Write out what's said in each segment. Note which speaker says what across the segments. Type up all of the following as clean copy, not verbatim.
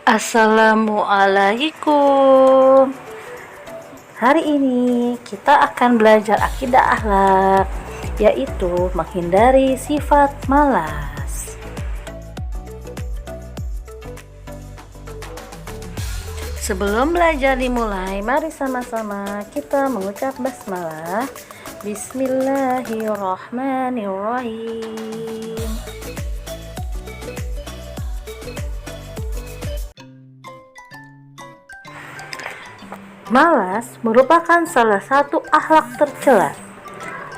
Speaker 1: Assalamualaikum. Hari ini kita akan belajar akidah akhlak, yaitu menghindari sifat malas. Sebelum belajar dimulai, mari sama-sama kita mengucap basmalah. Bismillahirrahmanirrahim. Malas merupakan salah satu akhlak tercela.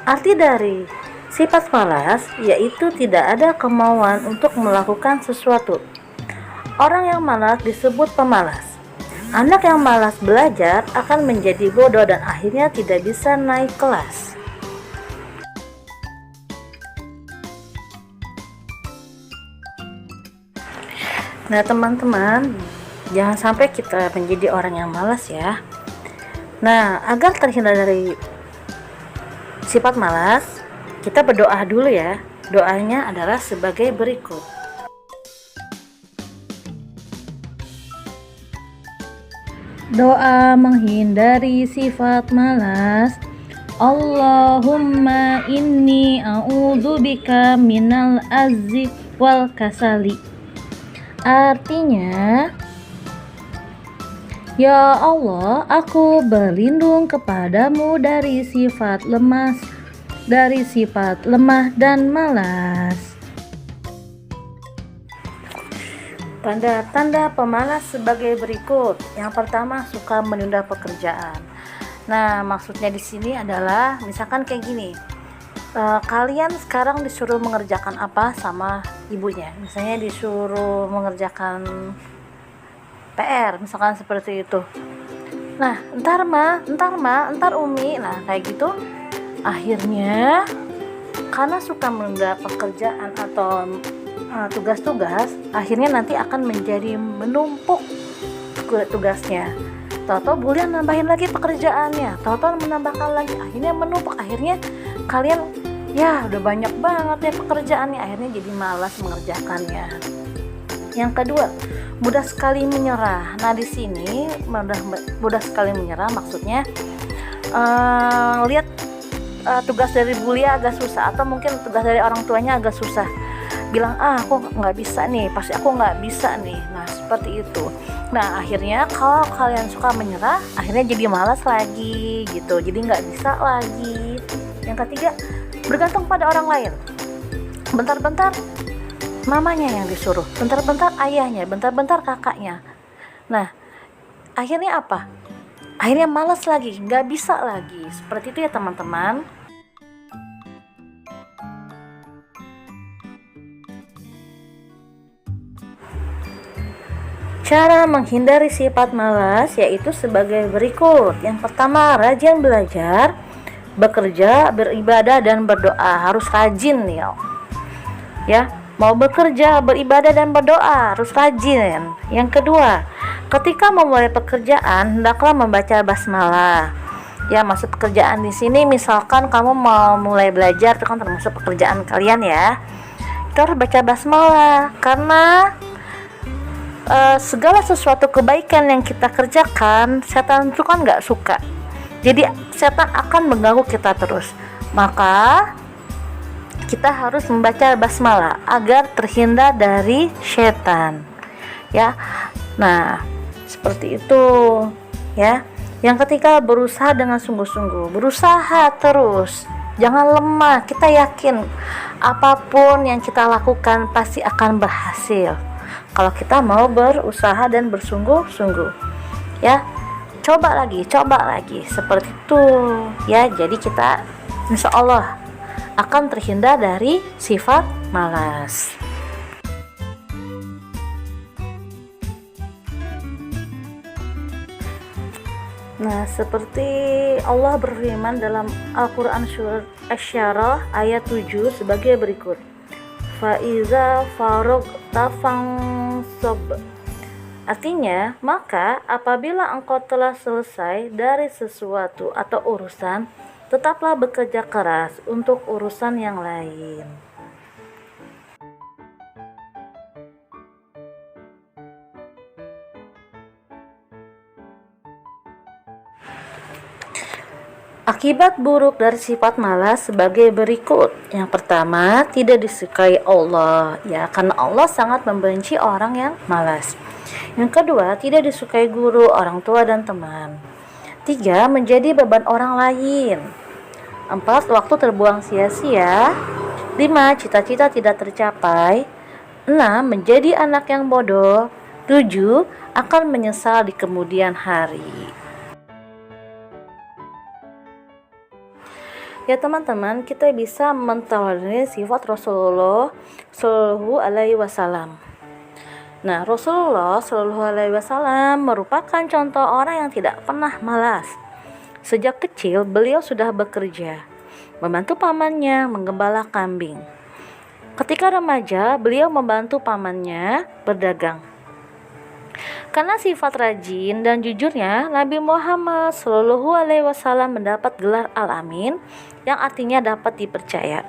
Speaker 1: Arti dari sifat malas yaitu tidak ada kemauan untuk melakukan sesuatu. Orang yang malas disebut pemalas. Anak yang malas belajar akan menjadi bodoh dan akhirnya tidak bisa naik kelas. Nah, teman-teman, jangan sampai kita menjadi orang yang malas ya. Nah, agar terhindar dari sifat malas, kita berdoa dulu ya. Doanya adalah sebagai berikut. Doa menghindari sifat malas. Allahumma inni a'udzubika minal azzi wal kasali. Artinya, ya Allah, aku berlindung kepadamu dari sifat lemah dan malas. Tanda-tanda pemalas sebagai berikut. Yang pertama, suka menunda pekerjaan. Nah, maksudnya di sini adalah misalkan kayak gini. Kalian sekarang disuruh mengerjakan apa sama ibunya? Misalnya disuruh mengerjakan PR, misalkan seperti itu. Nah, entar Umi. Nah, kayak gitu. Akhirnya karena suka menunda pekerjaan atau tugas-tugas, akhirnya nanti akan menjadi menumpuk tugasnya. Tahu-tahu bulan nambahin lagi pekerjaannya, tahu-tahu menambahkan lagi, akhirnya menumpuk. Akhirnya kalian ya udah banyak banget ya pekerjaannya, akhirnya jadi malas mengerjakannya. Yang kedua, mudah sekali menyerah. Nah, di sini mudah sekali menyerah maksudnya lihat tugas dari bulia agak susah atau mungkin tugas dari orang tuanya agak susah. Bilang, aku nggak bisa nih, pasti aku nggak bisa nih. Nah, seperti itu. Nah, akhirnya kalau kalian suka menyerah, akhirnya jadi malas lagi gitu. Jadi nggak bisa lagi. Yang ketiga, bergantung pada orang lain. Bentar-bentar mamanya yang disuruh, bentar-bentar ayahnya, bentar-bentar kakaknya. Nah, akhirnya apa? Akhirnya malas lagi, nggak bisa lagi. Seperti itu ya teman-teman. Cara menghindari sifat malas yaitu sebagai berikut. Yang pertama, rajin belajar, bekerja, beribadah, dan berdoa. Harus rajin nih ya. Mau bekerja, beribadah, dan berdoa harus rajin. Yang kedua, ketika memulai pekerjaan hendaklah membaca basmalah. Ya, maksud pekerjaan di sini misalkan kamu mau mulai belajar, itu kan termasuk pekerjaan kalian ya. Itu harus baca basmalah karena segala sesuatu kebaikan yang kita kerjakan, setan itu kan nggak suka. Jadi setan akan mengganggu kita terus. Maka kita harus membaca basmalah agar terhindar dari setan. Ya. Nah, seperti itu ya. Yang ketiga, berusaha dengan sungguh-sungguh. Berusaha terus. Jangan lemah. Kita yakin apapun yang kita lakukan pasti akan berhasil. Kalau kita mau berusaha dan bersungguh-sungguh. Ya. Coba lagi seperti itu ya. Jadi kita insya Allah akan terhindar dari sifat malas. Nah, seperti Allah berfirman dalam Al-Quran surat Asy-Syarah ayat 7 sebagai berikut. Fa'iza faragta fansab. Artinya, maka apabila engkau telah selesai dari sesuatu atau urusan, tetaplah bekerja keras untuk urusan yang lain. Akibat buruk dari sifat malas sebagai berikut. Yang pertama, tidak disukai Allah, ya, karena Allah sangat membenci orang yang malas. Yang kedua, tidak disukai guru, orang tua dan teman. 3, menjadi beban orang lain. 4, waktu terbuang sia-sia. 5, cita-cita tidak tercapai. 6, menjadi anak yang bodoh. 7, akan menyesal di kemudian hari. Ya teman-teman, kita bisa mentolerir sifat Rasulullah Shallallahu Alaihi Wasallam. Nah, Rasulullah Shallallahu Alaihi Wasallam merupakan contoh orang yang tidak pernah malas. Sejak kecil beliau sudah bekerja, membantu pamannya menggembala kambing. Ketika remaja, beliau membantu pamannya berdagang. Karena sifat rajin dan jujurnya, Nabi Muhammad Shallallahu Alaihi Wasallam mendapat gelar Al-Amin, yang artinya dapat dipercaya.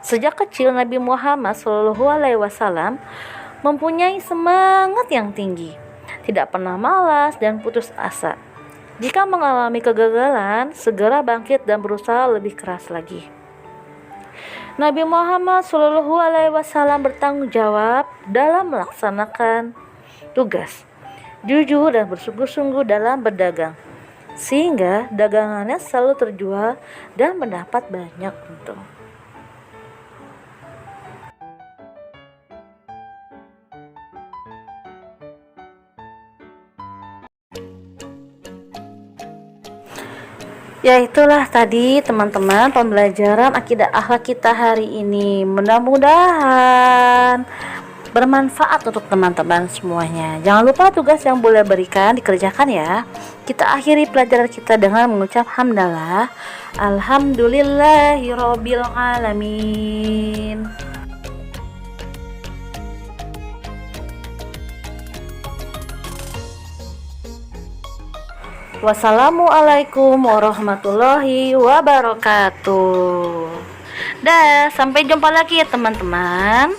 Speaker 1: Sejak kecil Nabi Muhammad Shallallahu Alaihi Wasallam mempunyai semangat yang tinggi, tidak pernah malas dan putus asa. Jika mengalami kegagalan, segera bangkit dan berusaha lebih keras lagi. Nabi Muhammad Shallallahu Alaihi Wasallam bertanggung jawab dalam melaksanakan tugas, jujur dan bersungguh-sungguh dalam berdagang, sehingga dagangannya selalu terjual dan mendapat banyak untung. Ya, itulah tadi teman-teman pembelajaran akidah akhlak kita hari ini. Mudah-mudahan bermanfaat untuk teman-teman semuanya. Jangan lupa tugas yang boleh berikan dikerjakan ya. Kita akhiri pelajaran kita dengan mengucap hamdalah. Alhamdulillahirabbil alamin. Wassalamualaikum warahmatullahi wabarakatuh. Dah, sampai jumpa lagi ya teman-teman.